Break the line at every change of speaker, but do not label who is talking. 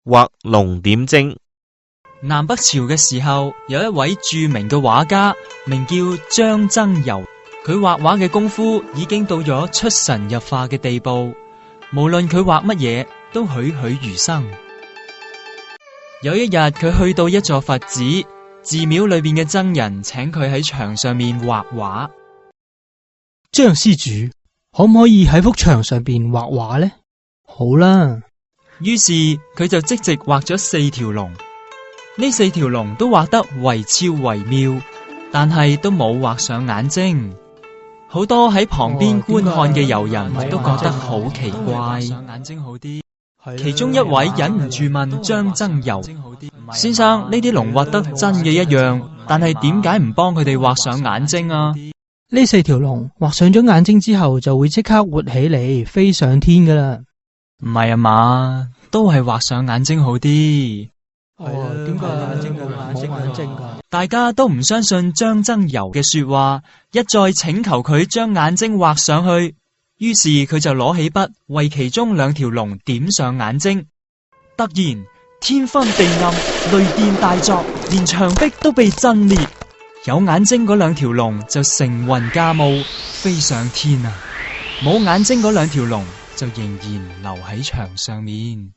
畫龍點睛。
南北朝嘅時候，有一位著名嘅畫家，名叫張僧繇。佢畫畫嘅功夫已經到咗出神入化嘅地步，無論佢畫乜嘢都栩栩如生。有一日，佢去到一座佛寺，寺廟裏邊嘅僧人請佢喺牆上面畫畫。
張施主，可唔可以喺幅牆上邊畫畫呢？好啦。
於是佢就即席畫咗4條龍，呢4條龍都畫得惟肖惟妙，但係都冇畫上眼睛。好多喺旁邊觀看嘅遊人都覺得好奇怪。眼睛好啲。其中一位忍唔住問張僧繇：先生，呢啲龍畫得真嘅一樣，但係點解唔幫佢哋畫上眼睛啊？
呢4條龍畫上咗眼睛之後，就會即刻活起嚟，飛上天噶啦。
唔係啊嘛，都係畫上眼睛好啲。
點解冇眼睛噶？
大家都唔相信張僧繇嘅說話，一再請求佢將眼睛畫上去。於是佢就攞起筆為其中2條龍點上眼睛。突然天昏地暗，雷電大作，連牆壁都被震裂。有眼睛嗰2條龍就乘雲駕霧飛上天啊！冇眼睛嗰2條龍就仍然留喺牆上面。